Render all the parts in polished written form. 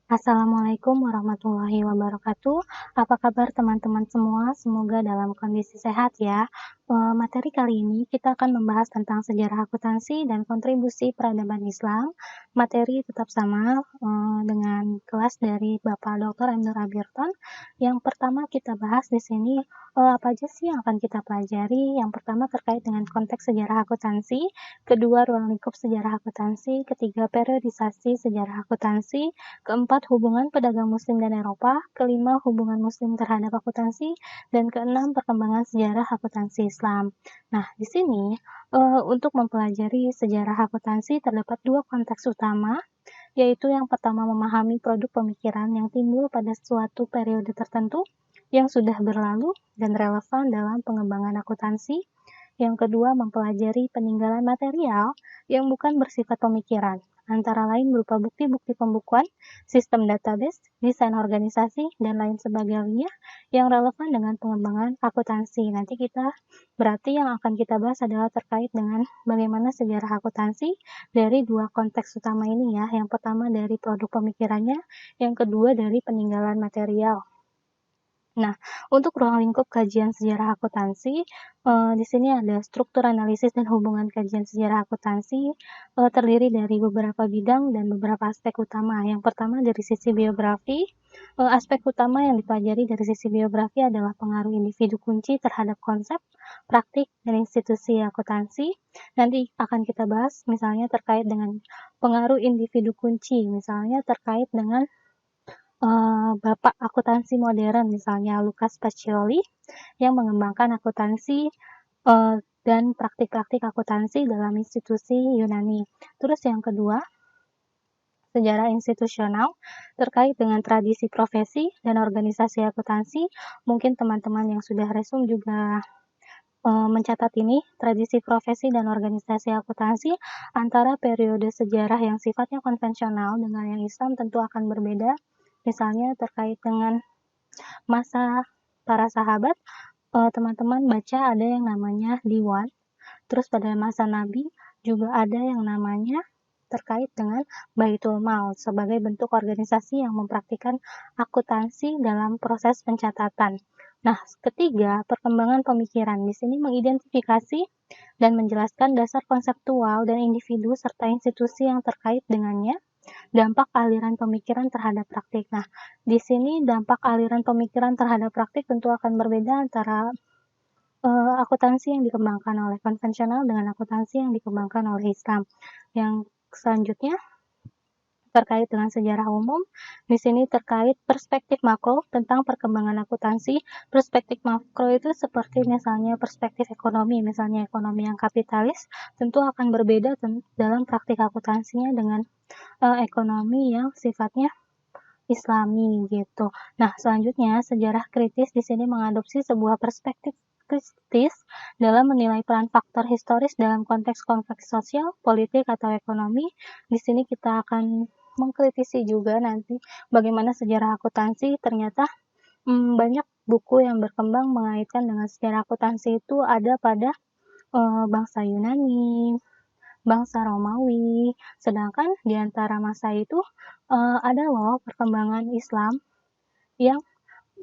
Assalamualaikum warahmatullahi wabarakatuh. Apa kabar teman-teman semua? Semoga dalam kondisi sehat ya. Materi kali ini kita akan membahas tentang sejarah akuntansi dan kontribusi peradaban Islam. Materi tetap sama dengan kelas dari Bapak Dr. Emnur Abirton. Yang pertama kita bahas di sini apa aja sih yang akan kita pelajari. Yang pertama terkait dengan konteks sejarah akuntansi, kedua ruang lingkup sejarah akuntansi, ketiga periodisasi sejarah akuntansi, keempat, hubungan pedagang Muslim dan Eropa, kelima, hubungan Muslim terhadap akuntansi, dan keenam, perkembangan sejarah akuntansi Islam. Nah, di sini untuk mempelajari sejarah akuntansi terdapat dua konteks utama, yaitu yang pertama memahami produk pemikiran yang timbul pada suatu periode tertentu yang sudah berlalu dan relevan dalam pengembangan akuntansi. Yang kedua, mempelajari peninggalan material yang bukan bersifat pemikiran, antara lain berupa bukti-bukti pembukuan, sistem database, desain organisasi, dan lain sebagainya yang relevan dengan pengembangan akuntansi. Nanti berarti yang akan kita bahas adalah terkait dengan bagaimana sejarah akuntansi dari dua konteks utama ini ya. Yang pertama dari produk pemikirannya, yang kedua dari peninggalan material. Nah, untuk ruang lingkup kajian sejarah akuntansi, di sini ada struktur analisis dan hubungan kajian sejarah akuntansi, terdiri dari beberapa bidang dan beberapa aspek utama. Yang pertama dari sisi biografi, aspek utama yang dipelajari dari sisi biografi adalah pengaruh individu kunci terhadap konsep, praktik, dan institusi akuntansi. Nanti akan kita bahas misalnya terkait dengan pengaruh individu kunci, misalnya terkait dengan Bapak akuntansi modern misalnya Lukas Pacioli yang mengembangkan akuntansi dan praktik-praktik akuntansi dalam institusi Yunani. Terus yang kedua, sejarah institusional terkait dengan tradisi profesi dan organisasi akuntansi. Mungkin teman-teman yang sudah resum juga mencatat ini, tradisi profesi dan organisasi akuntansi antara periode sejarah yang sifatnya konvensional dengan yang Islam tentu akan berbeda. Misalnya terkait dengan masa para sahabat, teman-teman baca ada yang namanya diwan. Terus pada masa Nabi juga ada yang namanya terkait dengan Baitul Mal sebagai bentuk organisasi yang mempraktikkan akuntansi dalam proses pencatatan. Nah, ketiga, perkembangan pemikiran. Di sini mengidentifikasi dan menjelaskan dasar konseptual dan individu serta institusi yang terkait dengannya. Dampak aliran pemikiran terhadap praktik. Nah, di sini dampak aliran pemikiran terhadap praktik tentu akan berbeda antara akuntansi yang dikembangkan oleh konvensional dengan akuntansi yang dikembangkan oleh Islam. Yang selanjutnya terkait dengan sejarah umum, di sini terkait perspektif makro tentang perkembangan akuntansi. Perspektif makro itu seperti misalnya perspektif ekonomi, misalnya ekonomi yang kapitalis, tentu akan berbeda dalam praktik akuntansinya dengan ekonomi yang sifatnya Islami gitu. Nah, selanjutnya sejarah kritis di sini mengadopsi sebuah perspektif kritis dalam menilai peran faktor historis dalam konteks konflik sosial, politik, atau ekonomi. Di sini kita akan mengkritisi juga nanti bagaimana sejarah akuntansi ternyata banyak buku yang berkembang mengaitkan dengan sejarah akuntansi itu ada pada bangsa Yunani, bangsa Romawi, sedangkan di antara masa itu ada loh perkembangan Islam yang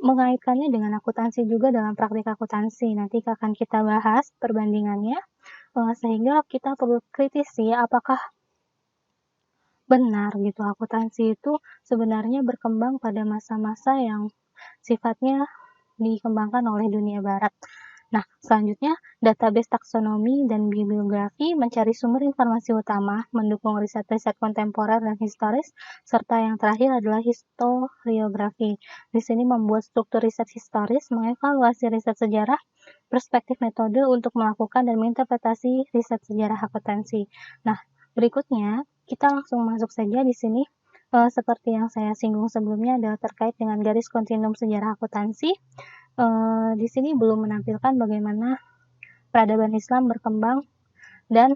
mengaitkannya dengan akuntansi juga dalam praktik akuntansi. Nanti akan kita bahas perbandingannya, sehingga kita perlu kritisi apakah benar gitu akuntansi itu sebenarnya berkembang pada masa-masa yang sifatnya dikembangkan oleh dunia barat. Nah, selanjutnya database taksonomi dan bibliografi mencari sumber informasi utama, mendukung riset-riset kontemporer dan historis, serta yang terakhir adalah historiografi. Di sini membuat struktur riset historis, mengevaluasi riset sejarah, perspektif metode untuk melakukan dan menginterpretasi riset sejarah akuntansi. Nah, berikutnya kita langsung masuk saja di sini. Seperti yang saya singgung sebelumnya adalah terkait dengan garis kontinum sejarah akuntansi. Di sini belum menampilkan bagaimana peradaban Islam berkembang dan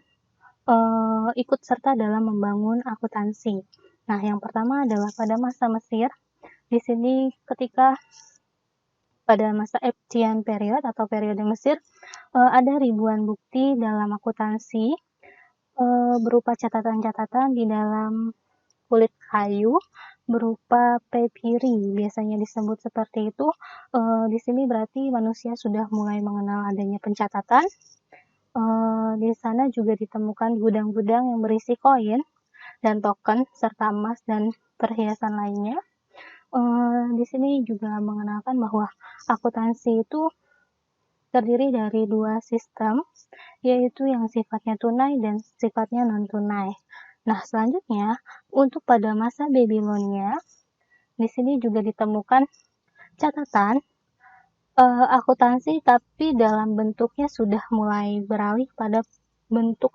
ikut serta dalam membangun akuntansi. Nah, yang pertama adalah pada masa Mesir. Di sini ketika pada masa Egyptian period atau periode Mesir, ada ribuan bukti dalam akuntansi berupa catatan-catatan di dalam kulit kayu berupa papyri, biasanya disebut seperti itu. Di sini berarti manusia sudah mulai mengenal adanya pencatatan. Di sana juga ditemukan gudang-gudang yang berisi koin dan token serta emas dan perhiasan lainnya. Di sini juga mengenalkan bahwa akuntansi itu terdiri dari dua sistem, yaitu yang sifatnya tunai dan sifatnya non-tunai. Nah, selanjutnya untuk pada masa Babilonia, di sini juga ditemukan catatan akuntansi, tapi dalam bentuknya sudah mulai beralih pada bentuk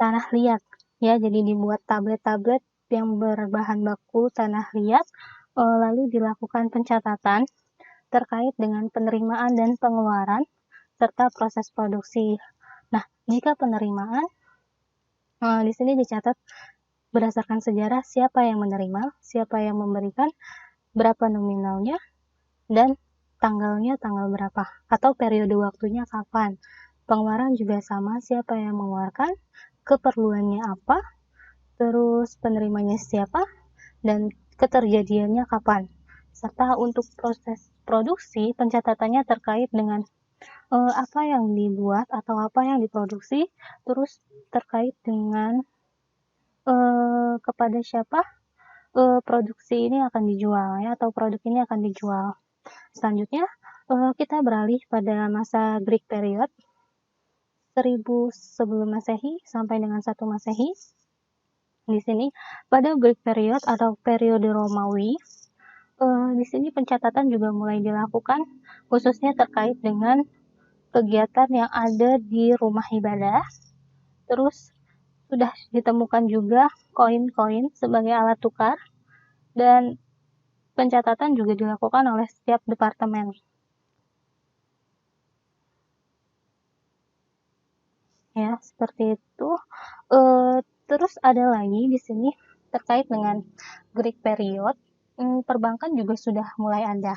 tanah liat, ya. Jadi dibuat tablet-tablet yang berbahan baku tanah liat, lalu dilakukan pencatatan terkait dengan penerimaan dan pengeluaran serta proses produksi. Nah, jika penerimaan di sini dicatat berdasarkan sejarah siapa yang menerima, siapa yang memberikan, berapa nominalnya, dan tanggalnya tanggal berapa, atau periode waktunya kapan. Pengeluaran juga sama, siapa yang mengeluarkan, keperluannya apa, terus penerimanya siapa, dan keterjadiannya kapan. Serta untuk proses produksi, pencatatannya terkait dengan apa yang dibuat atau apa yang diproduksi, terus terkait dengan kepada siapa produksi ini akan dijual, ya, atau produk ini akan dijual. Selanjutnya kita beralih pada masa Greek period 1000 sebelum Masehi sampai dengan 1 Masehi. Di sini pada Greek period atau periode Romawi, di sini pencatatan juga mulai dilakukan khususnya terkait dengan kegiatan yang ada di rumah ibadah. Terus sudah ditemukan juga koin-koin sebagai alat tukar, dan pencatatan juga dilakukan oleh setiap departemen. Ya, seperti itu. Terus ada lagi di sini terkait dengan Greek period, perbankan juga sudah mulai ada.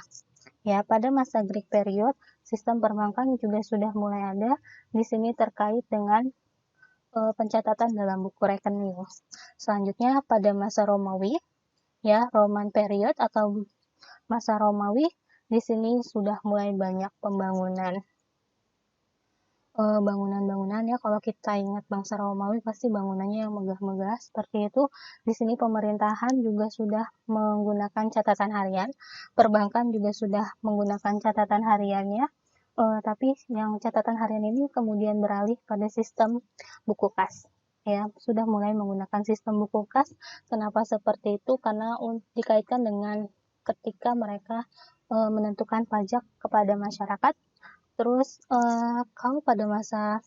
Ya, pada masa Greek period, sistem perbankan juga sudah mulai ada. Di sini terkait dengan pencatatan dalam buku rekening. Selanjutnya pada masa Romawi, ya, Roman period atau masa Romawi, di sini sudah mulai banyak pembangunan bangunan-bangunan, ya. Kalau kita ingat bangsa Romawi pasti bangunannya yang megah-megah seperti itu. Di sini pemerintahan juga sudah menggunakan catatan harian, perbankan juga sudah menggunakan catatan hariannya, tapi yang catatan harian ini kemudian beralih pada sistem buku kas, ya. Sudah mulai menggunakan sistem buku kas. Kenapa seperti itu? Karena dikaitkan dengan ketika mereka menentukan pajak kepada masyarakat. Terus kalau pada masa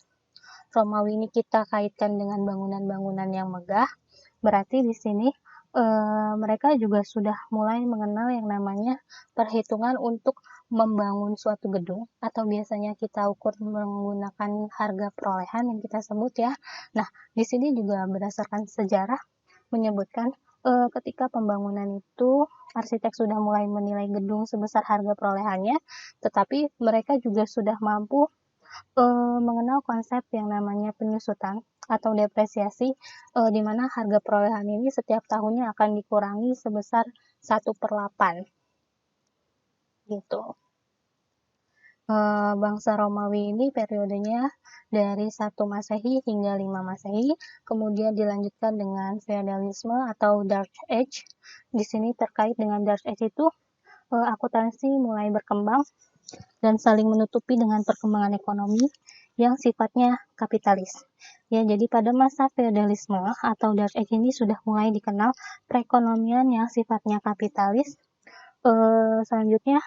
Romawi ini kita kaitkan dengan bangunan-bangunan yang megah, berarti di sini mereka juga sudah mulai mengenal yang namanya perhitungan untuk membangun suatu gedung, atau biasanya kita ukur menggunakan harga perolehan yang kita sebut, ya. Nah, di sini juga berdasarkan sejarah menyebutkan ketika pembangunan itu arsitek sudah mulai menilai gedung sebesar harga perolehannya, tetapi mereka juga sudah mampu mengenal konsep yang namanya penyusutan atau depresiasi, di mana harga perolehan ini setiap tahunnya akan dikurangi sebesar 1/8, gitu. Bangsa Romawi ini periodenya dari 1 Masehi hingga 5 Masehi, kemudian dilanjutkan dengan feodalisme atau Dark Age. Di sini terkait dengan Dark Age itu, akuntansi mulai berkembang dan saling menutupi dengan perkembangan ekonomi yang sifatnya kapitalis. Ya, jadi pada masa feodalisme atau Dark Age ini sudah mulai dikenal perekonomian yang sifatnya kapitalis. Selanjutnya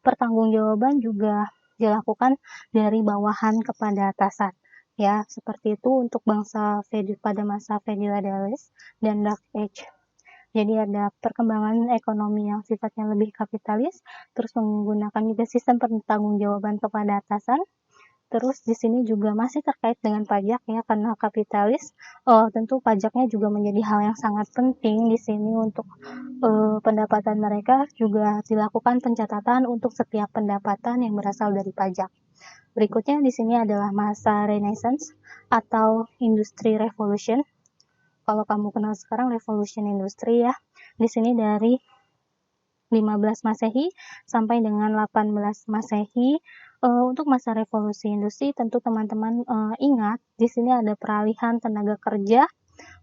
pertanggungjawaban juga dilakukan dari bawahan kepada atasan, ya. Seperti itu untuk bangsa pada masa feodalis dan Dark Age. Jadi ada perkembangan ekonomi yang sifatnya lebih kapitalis, terus menggunakan juga sistem pertanggungjawaban kepada atasan. Terus di sini juga masih terkait dengan pajak, ya, karena kapitalis, tentu pajaknya juga menjadi hal yang sangat penting di sini untuk pendapatan mereka. Juga dilakukan pencatatan untuk setiap pendapatan yang berasal dari pajak. Berikutnya di sini adalah masa Renaissance atau Industri Revolution. Kalau kamu kenal sekarang revolution industri, ya. Di sini dari 15 Masehi sampai dengan 18 Masehi. Untuk masa revolusi industri tentu teman-teman ingat di sini ada peralihan tenaga kerja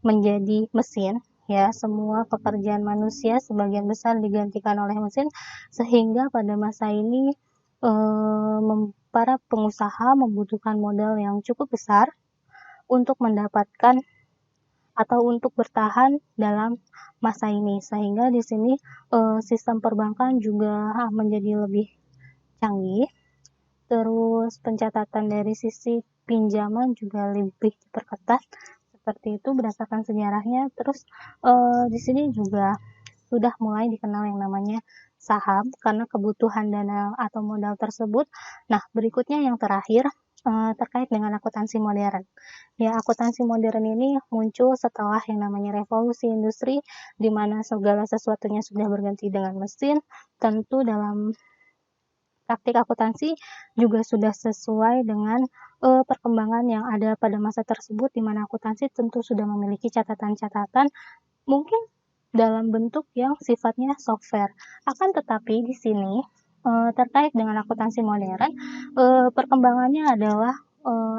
menjadi mesin, ya, semua pekerjaan manusia sebagian besar digantikan oleh mesin, sehingga pada masa ini para pengusaha membutuhkan modal yang cukup besar untuk mendapatkan atau untuk bertahan dalam masa ini, sehingga di sini sistem perbankan juga menjadi lebih canggih, terus pencatatan dari sisi pinjaman juga lebih diperketat, seperti itu berdasarkan sejarahnya. Terus di sini juga sudah mulai dikenal yang namanya saham karena kebutuhan dana atau modal tersebut. Nah, berikutnya yang terakhir terkait dengan akuntansi modern. Ya, akuntansi modern ini muncul setelah yang namanya revolusi industri, di mana segala sesuatunya sudah berganti dengan mesin. Tentu dalam praktik akuntansi juga sudah sesuai dengan perkembangan yang ada pada masa tersebut, di mana akuntansi tentu sudah memiliki catatan-catatan mungkin dalam bentuk yang sifatnya software. Akan tetapi di sini terkait dengan akuntansi modern, perkembangannya adalah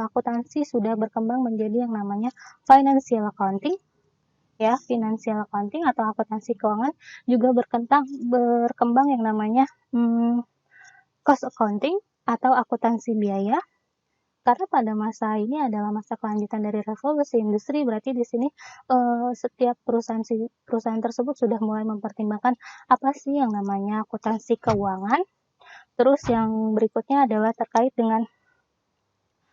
akuntansi sudah berkembang menjadi yang namanya financial accounting, ya, financial accounting atau akuntansi keuangan, juga berkembang yang namanya cost accounting atau akuntansi biaya. Karena pada masa ini adalah masa kelanjutan dari revolusi industri, berarti di sini setiap perusahaan tersebut sudah mulai mempertimbangkan apa sih yang namanya akuntansi keuangan. Terus yang berikutnya adalah terkait dengan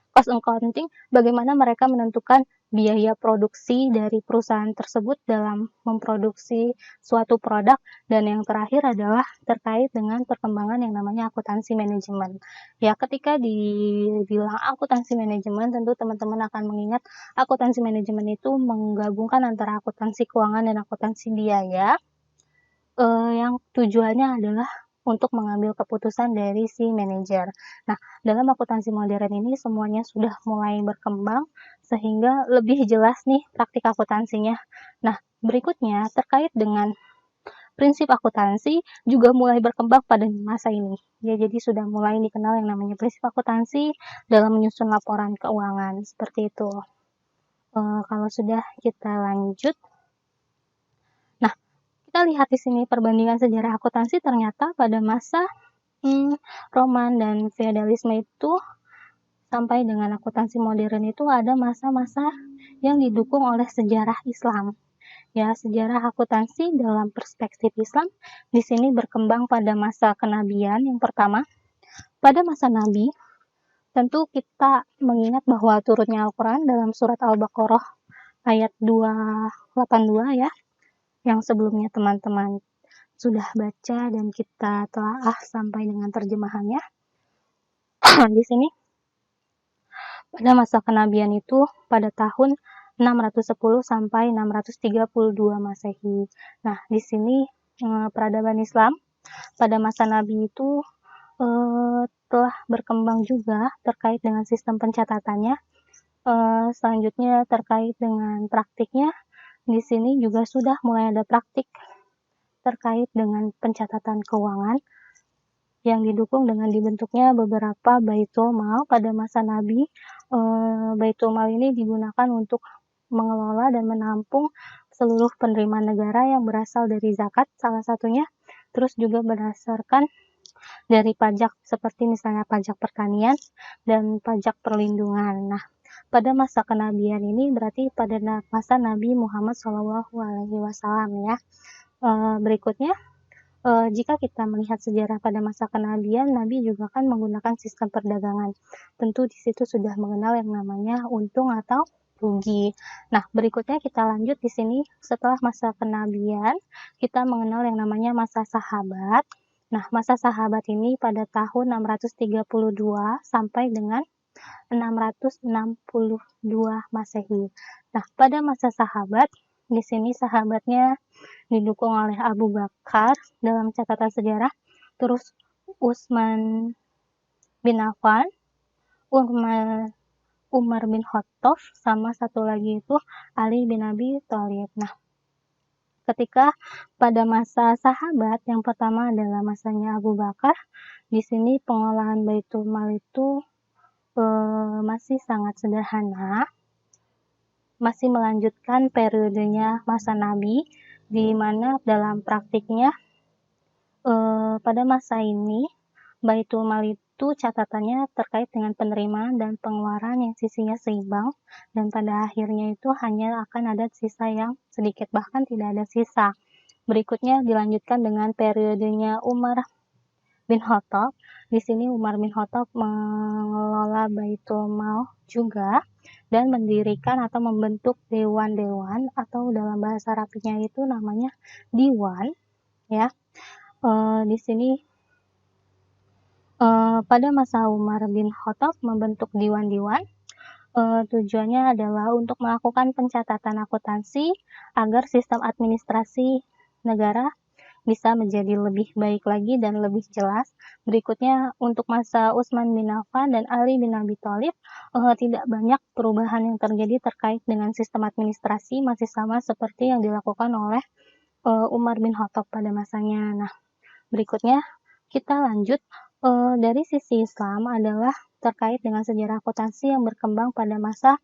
cost accounting, bagaimana mereka menentukan biaya produksi dari perusahaan tersebut dalam memproduksi suatu produk. Dan yang terakhir adalah terkait dengan perkembangan yang namanya akuntansi manajemen. Ya, ketika dibilang akuntansi manajemen, tentu teman-teman akan mengingat akuntansi manajemen itu menggabungkan antara akuntansi keuangan dan akuntansi biaya, yang tujuannya adalah untuk mengambil keputusan dari si manajer. Nah, dalam akuntansi modern ini semuanya sudah mulai berkembang sehingga lebih jelas nih praktik akuntansinya. Nah, berikutnya terkait dengan prinsip akuntansi juga mulai berkembang pada masa ini. Ya, jadi sudah mulai dikenal yang namanya prinsip akuntansi dalam menyusun laporan keuangan, seperti itu. Kalau sudah, kita lanjut. Nah, kita lihat di sini perbandingan sejarah akuntansi. Ternyata pada masa Roman dan feodalisme itu sampai dengan akuntansi modern itu ada masa-masa yang didukung oleh sejarah Islam. Ya, sejarah akuntansi dalam perspektif Islam di sini berkembang pada masa kenabian. Yang pertama, pada masa Nabi, tentu kita mengingat bahwa turunnya Al-Quran dalam surat Al-Baqarah ayat 282, ya, yang sebelumnya teman-teman sudah baca dan kita telah sampai dengan terjemahannya. Di sini pada masa kenabian itu pada tahun 610 sampai 632 Masehi. Nah, di sini peradaban Islam pada masa Nabi itu telah berkembang juga terkait dengan sistem pencatatannya. Selanjutnya terkait dengan praktiknya, di sini juga sudah mulai ada praktik terkait dengan pencatatan keuangan yang didukung dengan dibentuknya beberapa Baitul Mal pada masa Nabi. Baitul Mal ini digunakan untuk mengelola dan menampung seluruh penerimaan negara yang berasal dari zakat salah satunya, terus juga berdasarkan dari pajak seperti misalnya pajak pertanian dan pajak perlindungan. Nah, pada masa kenabian ini berarti pada masa Nabi Muhammad SAW, ya. Berikutnya, jika kita melihat sejarah pada masa kenabian, Nabi juga kan menggunakan sistem perdagangan. Tentu di situ sudah mengenal yang namanya untung atau rugi. Nah, berikutnya kita lanjut di sini. Setelah masa kenabian, kita mengenal yang namanya masa sahabat. Nah, masa sahabat ini pada tahun 632 sampai dengan 662 Masehi. Nah, pada masa sahabat, di sini sahabatnya didukung oleh Abu Bakar dalam catatan sejarah, terus Utsman bin Affan, Umar bin Khattab, sama satu lagi itu Ali bin Abi Thalib. Nah, ketika pada masa sahabat yang pertama adalah masanya Abu Bakar, di sini pengolahan Baitul Mal itu masih sangat sederhana, masih melanjutkan periodenya masa Nabi, di mana dalam praktiknya pada masa ini Baitul Mal itu catatannya terkait dengan penerimaan dan pengeluaran yang sisinya seimbang, dan pada akhirnya itu hanya akan ada sisa yang sedikit, bahkan tidak ada sisa. Berikutnya dilanjutkan dengan periodenya Umar bin Khattab. Di sini Umar bin Khattab mengelola Baitul Mal juga dan mendirikan atau membentuk dewan-dewan, atau dalam bahasa Arabnya itu namanya diwan, ya. Di sini pada masa Umar bin Khattab membentuk diwan-diwan, tujuannya adalah untuk melakukan pencatatan akuntansi agar sistem administrasi negara bisa menjadi lebih baik lagi dan lebih jelas. Berikutnya untuk masa Utsman bin Affan dan Ali bin Abi Thalib, tidak banyak perubahan yang terjadi terkait dengan sistem administrasi, masih sama seperti yang dilakukan oleh Umar bin Khattab pada masanya. Nah, berikutnya kita lanjut dari sisi Islam adalah terkait dengan sejarah akuntansi yang berkembang pada masa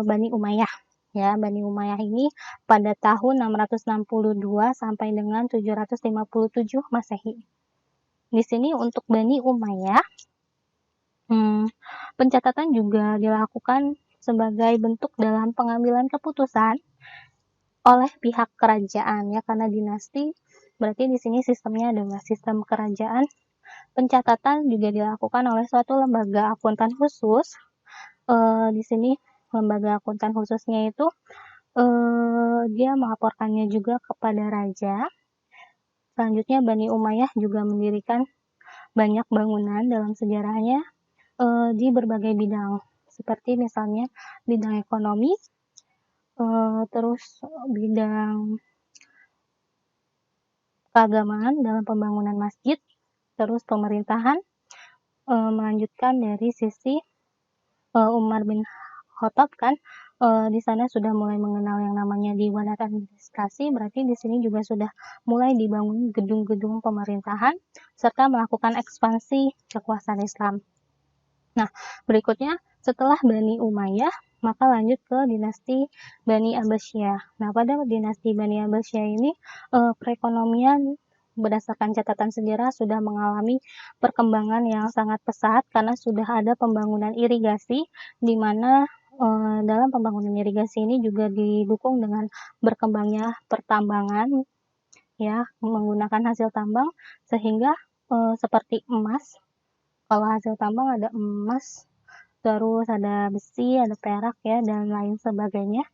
Bani Umayyah. Ya, Bani Umayyah ini pada tahun 662 sampai dengan 757 Masehi. Di sini untuk Bani Umayyah, pencatatan juga dilakukan sebagai bentuk dalam pengambilan keputusan oleh pihak kerajaan, ya, karena dinasti berarti di sini sistemnya adalah sistem kerajaan. Pencatatan juga dilakukan oleh suatu lembaga akuntan khusus. Di sini lembaga akuntan khususnya itu dia melaporkannya juga kepada raja. Selanjutnya Bani Umayyah juga mendirikan banyak bangunan dalam sejarahnya di berbagai bidang, seperti misalnya bidang ekonomi, terus bidang keagamaan dalam pembangunan masjid, terus pemerintahan, melanjutkan dari sisi Umar bin Khattab kan, di sana sudah mulai mengenal yang namanya Diwan Administrasi, berarti di sini juga sudah mulai dibangun gedung-gedung pemerintahan serta melakukan ekspansi kekuasaan Islam. Nah, berikutnya setelah Bani Umayyah, maka lanjut ke dinasti Bani Abbasiyah. Nah, pada dinasti Bani Abbasiyah ini perekonomian berdasarkan catatan sejarah sudah mengalami perkembangan yang sangat pesat karena sudah ada pembangunan irigasi, di mana dalam pembangunan irigasi ini juga didukung dengan berkembangnya pertambangan, ya, menggunakan hasil tambang, sehingga seperti emas. Kalau hasil tambang ada emas, terus ada besi, ada perak, ya, dan lain sebagainya,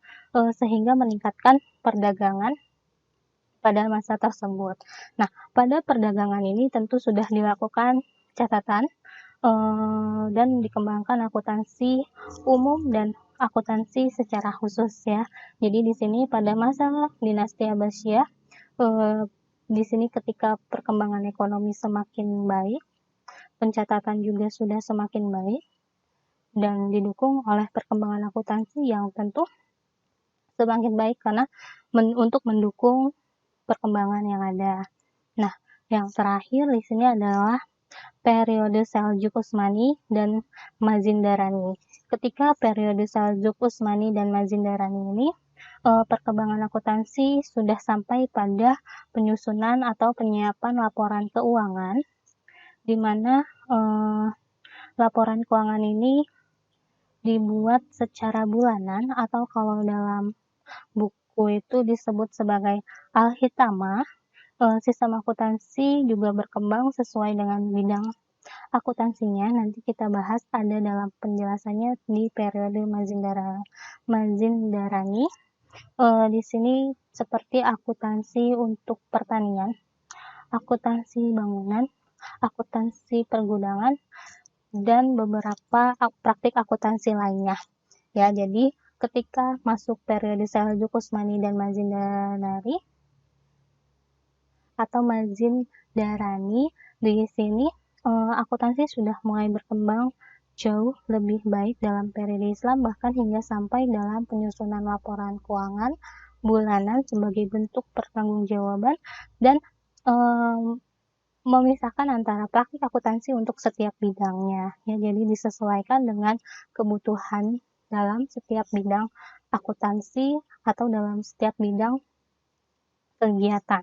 sehingga meningkatkan perdagangan pada masa tersebut. Nah, pada perdagangan ini tentu sudah dilakukan catatan dan dikembangkan akuntansi umum dan akuntansi secara khusus, ya. Jadi di sini pada masa dinasti Abbasiyah, di sini ketika perkembangan ekonomi semakin baik, pencatatan juga sudah semakin baik, dan didukung oleh perkembangan akuntansi yang tentu semakin baik karena untuk mendukung perkembangan yang ada. Nah, yang terakhir di sini adalah periode Seljuk Utsmani dan Mazindarani. Ketika periode Seljuk Utsmani dan Mazindarani ini, perkembangan akuntansi sudah sampai pada penyusunan atau penyiapan laporan keuangan, di mana laporan keuangan ini dibuat secara bulanan, atau kalau dalam buku itu disebut sebagai al-hitamah. Sistem akuntansi juga berkembang sesuai dengan bidang akuntansinya. Nanti kita bahas ada dalam penjelasannya di periode Mazindarani. Di sini seperti akuntansi untuk pertanian, akuntansi bangunan, akuntansi pergudangan, dan beberapa praktik akuntansi lainnya. Ya, jadi ketika masuk periode Seljuk Utsmani dan Mazindarani atau Mazindarani, di sini akuntansi sudah mulai berkembang jauh lebih baik dalam periode Islam, bahkan hingga sampai dalam penyusunan laporan keuangan, bulanan sebagai bentuk pertanggungjawaban dan memisahkan antara praktik akuntansi untuk setiap bidangnya ya, jadi disesuaikan dengan kebutuhan dalam setiap bidang akuntansi atau dalam setiap bidang kegiatan.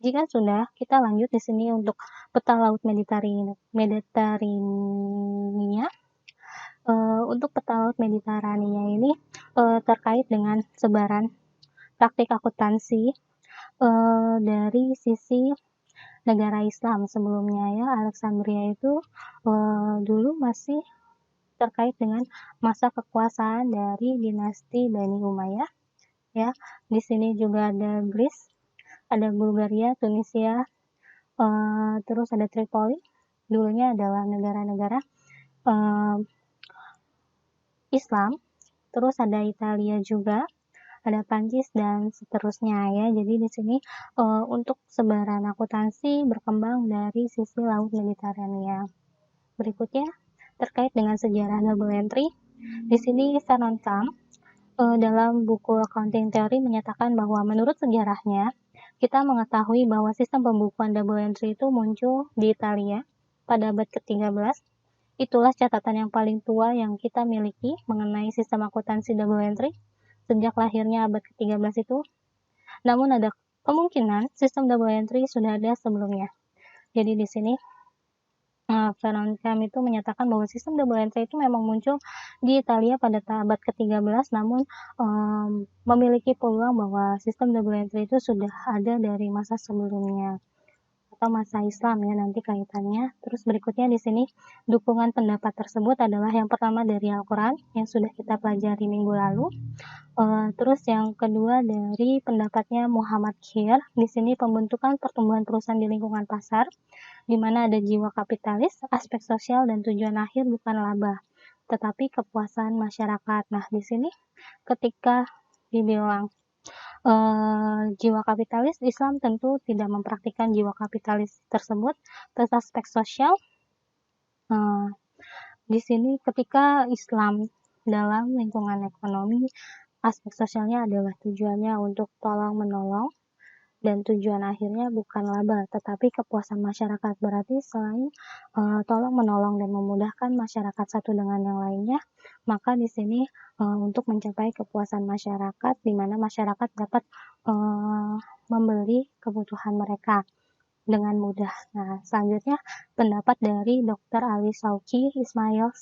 Jika sudah, kita lanjut di sini untuk peta laut Mediterania. Untuk peta laut Mediterania ini terkait dengan sebaran praktik akuntansi dari sisi negara Islam sebelumnya ya. Alexandria itu dulu masih terkait dengan masa kekuasaan dari dinasti Bani Umayyah ya. Di sini juga ada Greece, ada Bulgaria, Tunisia, terus ada Tripoli. Dulunya adalah negara-negara Islam. Terus ada Italia juga, ada Prancis dan seterusnya ya. Jadi di sini untuk sebaran akuntansi berkembang dari sisi laut Mediterania. Berikutnya terkait dengan sejarah double entry. Di sini Vernon Camp dalam buku Accounting Theory menyatakan bahwa menurut sejarahnya kita mengetahui bahwa sistem pembukuan double entry itu muncul di Italia pada abad ke-13. Itulah catatan yang paling tua yang kita miliki mengenai sistem akuntansi double entry sejak lahirnya abad ke-13 itu. Namun ada kemungkinan sistem double entry sudah ada sebelumnya. Jadi di sini Vernon Camp itu menyatakan bahwa sistem double entry itu memang muncul di Italia pada abad ke-13, namun memiliki peluang bahwa sistem double entry itu sudah ada dari masa sebelumnya atau masa Islam ya nanti kaitannya. Terus berikutnya di sini dukungan pendapat tersebut adalah yang pertama dari Al-Quran yang sudah kita pelajari minggu lalu. Terus yang kedua dari pendapatnya Muhammad Khair. Di sini pembentukan pertumbuhan perusahaan di lingkungan pasar, di mana ada jiwa kapitalis, aspek sosial dan tujuan akhir bukan laba, tetapi kepuasan masyarakat. Nah, di sini ketika dibilang jiwa kapitalis, Islam tentu tidak mempraktikkan jiwa kapitalis tersebut. Terus aspek sosial, di sini ketika Islam dalam lingkungan ekonomi, aspek sosialnya adalah tujuannya untuk tolong menolong dan tujuan akhirnya bukan laba tetapi kepuasan masyarakat. Berarti selain tolong menolong dan memudahkan masyarakat satu dengan yang lainnya, maka di sini untuk mencapai kepuasan masyarakat di mana masyarakat dapat membeli kebutuhan mereka dengan mudah. Nah, selanjutnya pendapat dari Dr. Ali Shauki Ismail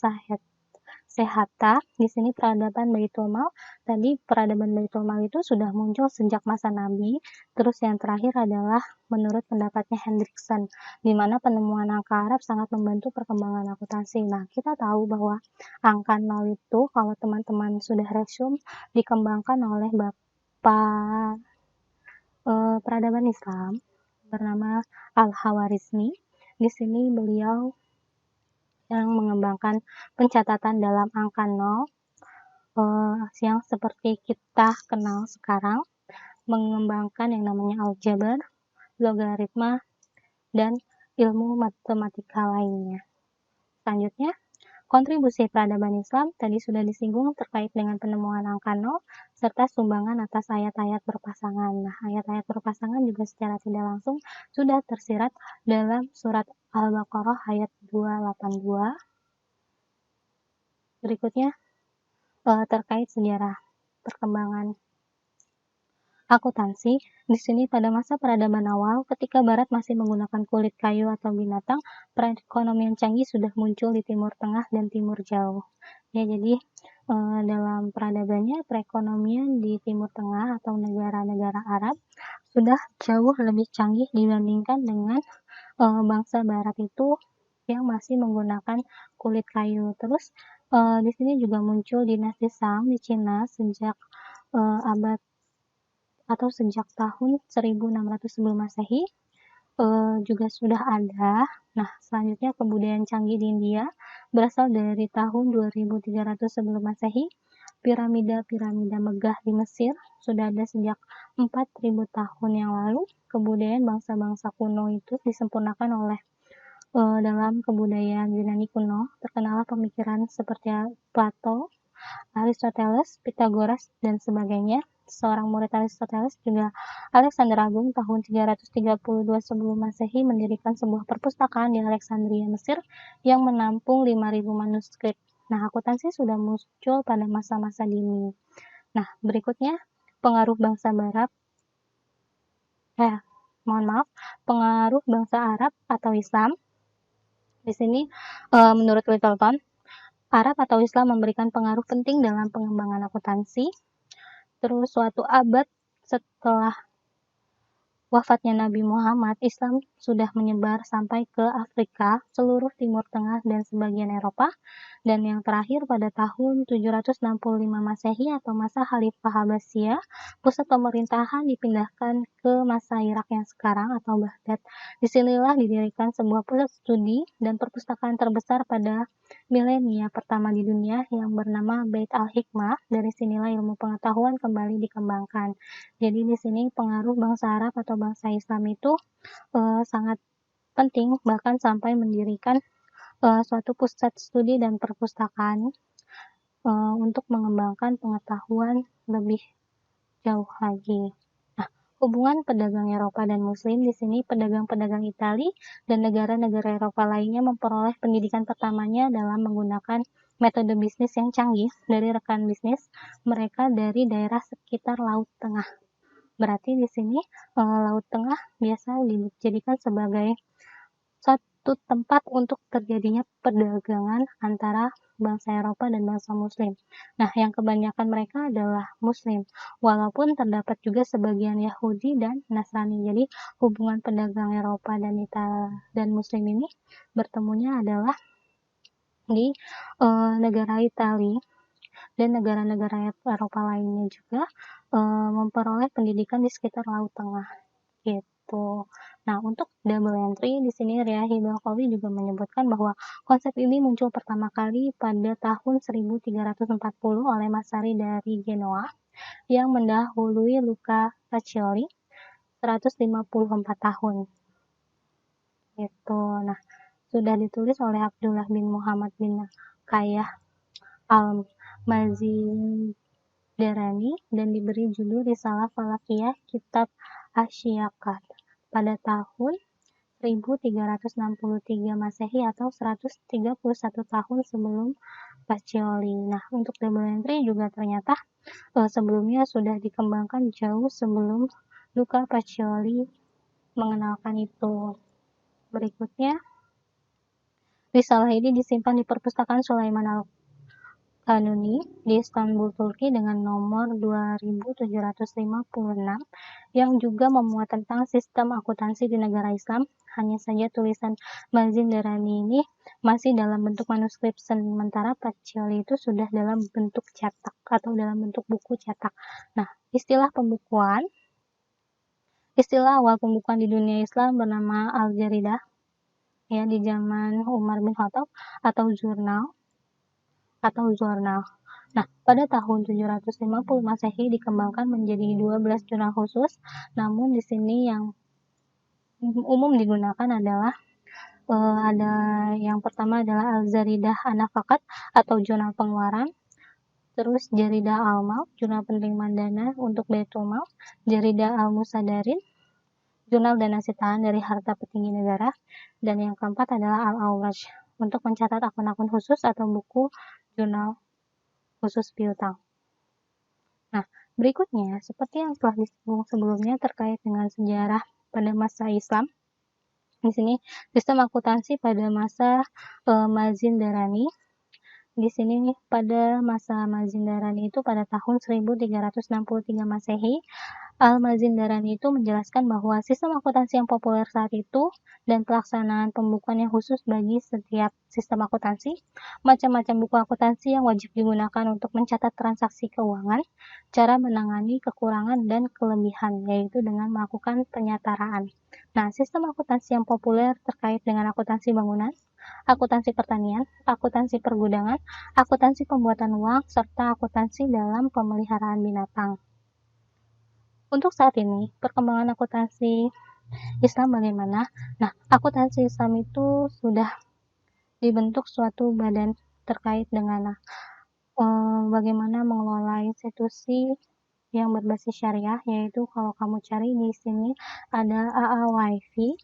Sehata. Di sini peradaban Baitul Mal. Tadi peradaban Baitul Mal itu sudah muncul sejak masa Nabi. Terus yang terakhir adalah menurut pendapatnya Hendrickson, di mana penemuan angka Arab sangat membantu perkembangan akuntansi. Nah, kita tahu bahwa angka 0 itu kalau teman-teman sudah resume dikembangkan oleh Bapak peradaban Islam bernama Al-Hawarizmi. Di sini beliau yang mengembangkan pencatatan dalam angka 0 yang seperti kita kenal sekarang, mengembangkan yang namanya aljabar, logaritma, dan ilmu matematika lainnya. Selanjutnya, kontribusi peradaban Islam tadi sudah disinggung terkait dengan penemuan angka 0 serta sumbangan atas ayat-ayat berpasangan. Nah, ayat-ayat berpasangan juga secara tidak langsung sudah tersirat dalam surat Al-Baqarah ayat 282. Berikutnya terkait sejarah perkembangan akuntansi. Di sini pada masa peradaban awal, ketika Barat masih menggunakan kulit kayu atau binatang, perekonomian canggih sudah muncul di Timur Tengah dan Timur Jauh. Ya, jadi dalam peradabannya, perekonomian di Timur Tengah atau negara-negara Arab sudah jauh lebih canggih dibandingkan dengan bangsa Barat itu yang masih menggunakan kulit kayu. Terus di sini juga muncul dinasti Shang di Cina sejak abad atau sejak tahun 1600 sebelum Masehi juga sudah ada. Nah, selanjutnya kebudayaan canggih di India berasal dari tahun 2300 sebelum Masehi. Piramida-piramida megah di Mesir sudah ada sejak 4000 tahun yang lalu. Kebudayaan bangsa-bangsa kuno itu disempurnakan oleh dalam kebudayaan Yunani kuno. Terkenallah pemikiran seperti Plato, Aristoteles, Pythagoras, dan sebagainya. seorang murid Aristoteles, juga Alexander Agung tahun 332 sebelum Masehi mendirikan sebuah perpustakaan di Alexandria, Mesir yang menampung 5.000 manuskrip. Nah, akuntansi sudah muncul pada masa-masa dini. Nah, berikutnya pengaruh bangsa Barat, pengaruh bangsa Arab atau Islam. Di sini, menurut Littleton, Arab atau Islam memberikan pengaruh penting dalam pengembangan akuntansi. Terus suatu abad setelah wafatnya Nabi Muhammad, Islam sudah menyebar sampai ke Afrika, seluruh Timur Tengah, dan sebagian Eropa. Dan yang terakhir pada tahun 765 Masehi atau masa Khalifah Abbasiyah, pusat pemerintahan dipindahkan ke masa Irak yang sekarang atau Baghdad. Disinilah didirikan sebuah pusat studi dan perpustakaan terbesar pada milenia pertama di dunia yang bernama Bait al-Hikmah. Dari sinilah ilmu pengetahuan kembali dikembangkan. Jadi di sini pengaruh bangsa Arab atau bangsa Islam itu sangat penting, bahkan sampai mendirikan suatu pusat studi dan perpustakaan untuk mengembangkan pengetahuan lebih jauh lagi. Nah, hubungan pedagang Eropa dan Muslim di sini, pedagang-pedagang Italia dan negara-negara Eropa lainnya memperoleh pendidikan pertamanya dalam menggunakan metode bisnis yang canggih dari rekan bisnis mereka dari daerah sekitar Laut Tengah. Berarti di sini Laut Tengah biasa dijadikan sebagai satu tempat untuk terjadinya perdagangan antara bangsa Eropa dan bangsa Muslim. Nah, yang kebanyakan mereka adalah Muslim, walaupun terdapat juga sebagian Yahudi dan Nasrani. Jadi, hubungan pedagang Eropa dan Muslim ini bertemunya adalah di negara Italia dan negara-negara Eropa lainnya juga memperoleh pendidikan di sekitar Laut Tengah. Gitu. Nah, untuk double entry di sini Riyahi Balkhawi juga menyebutkan bahwa konsep ini muncul pertama kali pada tahun 1340 oleh Masari dari Genoa yang mendahului Luca Pacioli 154 tahun. Gitu. Nah, sudah ditulis oleh Abdullah bin Muhammad bin Kayah al-Mazindarani dan diberi judul Risalah Falakiyah Kitab Asyiakat pada tahun 1363 Masehi atau 131 tahun sebelum Pacioli. Nah, untuk double entry juga ternyata sebelumnya sudah dikembangkan jauh sebelum Luca Pacioli mengenalkan itu. Berikutnya, risalah ini disimpan di perpustakaan Sulaiman Al-Kanuni di Istanbul, Turki dengan nomor 2756 yang juga memuat tentang sistem akuntansi di negara Islam. Hanya saja tulisan Mazindarani ini masih dalam bentuk manuskrip, sementara Pacioli itu sudah dalam bentuk cetak atau dalam bentuk buku cetak. Nah, istilah awal pembukuan di dunia Islam bernama Al-Jaridah ya di zaman Umar bin Khattab atau jurnal. Nah, pada tahun 750 Masehi dikembangkan menjadi 12 jurnal khusus. Namun di sini yang umum digunakan adalah ada yang pertama adalah Al-Jaridah An-Nafakat atau jurnal pengeluaran. Terus Jaridah Al-Mal, jurnal penerimaan dana untuk Baitul Mal. Jaridah Al-Musadarin, jurnal dana sitaan dari harta petinggi negara. Dan yang keempat adalah Al-Awraj untuk mencatat akun-akun khusus atau buku jurnal khusus piutang. Nah, berikutnya, seperti yang telah disinggung sebelumnya terkait dengan sejarah pada masa Islam, di sini sistem akuntansi pada masa Mazindarani. Di sini pada masa Mazindarani itu pada tahun 1363 Masehi, Al-Mazindarani itu menjelaskan bahwa sistem akuntansi yang populer saat itu dan pelaksanaan pembukuan yang khusus bagi setiap sistem akuntansi, macam-macam buku akuntansi yang wajib digunakan untuk mencatat transaksi keuangan, cara menangani kekurangan dan kelebihan, yaitu dengan melakukan penyataraan. Nah, sistem akuntansi yang populer terkait dengan akuntansi bangunan, akuntansi pertanian, akuntansi pergudangan, akuntansi pembuatan uang, serta akuntansi dalam pemeliharaan binatang. Untuk saat ini, perkembangan akuntansi Islam bagaimana? Nah, akuntansi Islam itu sudah dibentuk suatu badan terkait dengan bagaimana mengelola institusi yang berbasis syariah, yaitu kalau kamu cari di sini ada AAYV.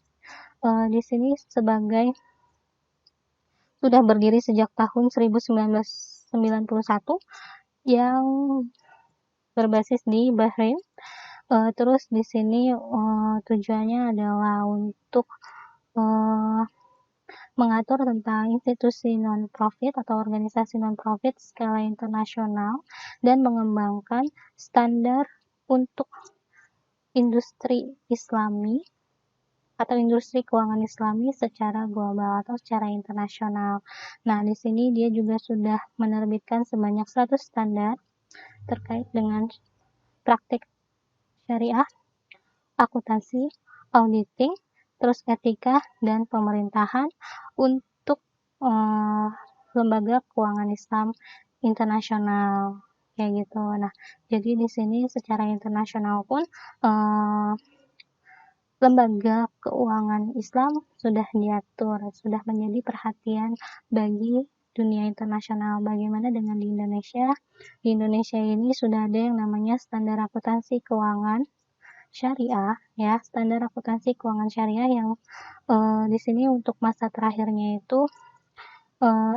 Di sini sudah berdiri sejak tahun 1991 yang berbasis di Bahrain. Terus di sini tujuannya adalah untuk mengatur tentang institusi non-profit atau organisasi non-profit skala internasional dan mengembangkan standar untuk industri Islami atau industri keuangan Islami secara global atau secara internasional. Nah, di sini dia juga sudah menerbitkan sebanyak 100 standar terkait dengan praktik syariah, akuntansi, auditing, terus etika dan pemerintahan untuk lembaga keuangan Islam internasional kayak gitu. Nah, jadi di sini secara internasional pun lembaga keuangan Islam sudah diatur, sudah menjadi perhatian bagi dunia internasional. Bagaimana dengan di Indonesia? Di Indonesia ini sudah ada yang namanya standar akuntansi keuangan syariah, ya, standar akuntansi keuangan syariah yang di sini untuk masa terakhirnya itu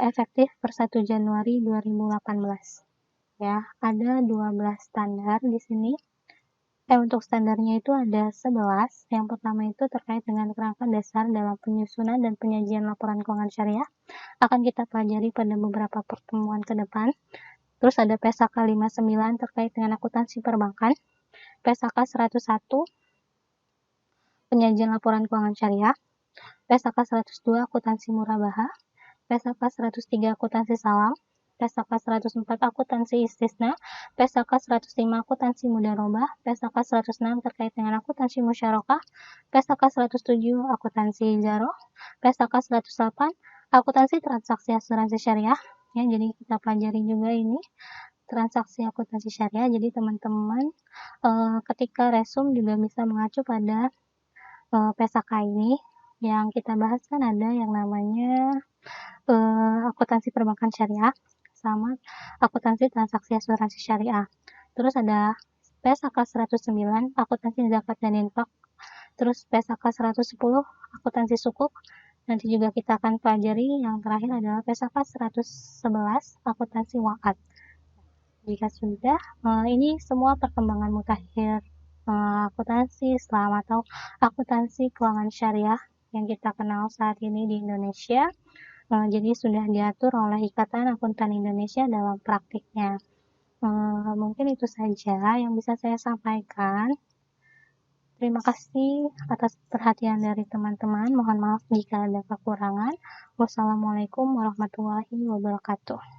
efektif per 1 Januari 2018. Ya, ada 12 standar di sini. Untuk standarnya itu ada 11. Yang pertama itu terkait dengan kerangka dasar dalam penyusunan dan penyajian laporan keuangan syariah. Akan kita pelajari pada beberapa pertemuan ke depan. Terus ada PSAK 59 terkait dengan akuntansi perbankan. PSAK 101 penyajian laporan keuangan syariah. PSAK 102 akuntansi murabaha. PSAK 103 akuntansi salam. PSAK 104 akuntansi istisna. PSAK 105 akuntansi mudharabah. PSAK 106 terkait dengan akuntansi musyarakah. PSAK 107 akuntansi ijarah. PSAK 108 akuntansi transaksi asuransi syariah. Ya, jadi kita pelajari juga ini transaksi akuntansi syariah. Jadi teman-teman ketika resum juga bisa mengacu pada PSAK ini. Yang kita bahas kan ada yang namanya akuntansi perbankan syariah sama akuntansi transaksi asuransi syariah. Terus ada PSAK 109 akuntansi zakat dan infak. Terus PSAK 110 akuntansi sukuk. Nanti juga kita akan pelajari yang terakhir adalah PSAK 111 akuntansi waqaf. Jika sudah, ini semua perkembangan mutakhir akuntansi Islam atau akuntansi keuangan syariah yang kita kenal saat ini di Indonesia. Jadi sudah diatur oleh Ikatan Akuntan Indonesia dalam praktiknya. Mungkin itu saja yang bisa saya sampaikan. Terima kasih atas perhatian dari teman-teman. Mohon maaf jika ada kekurangan. Wassalamualaikum warahmatullahi wabarakatuh.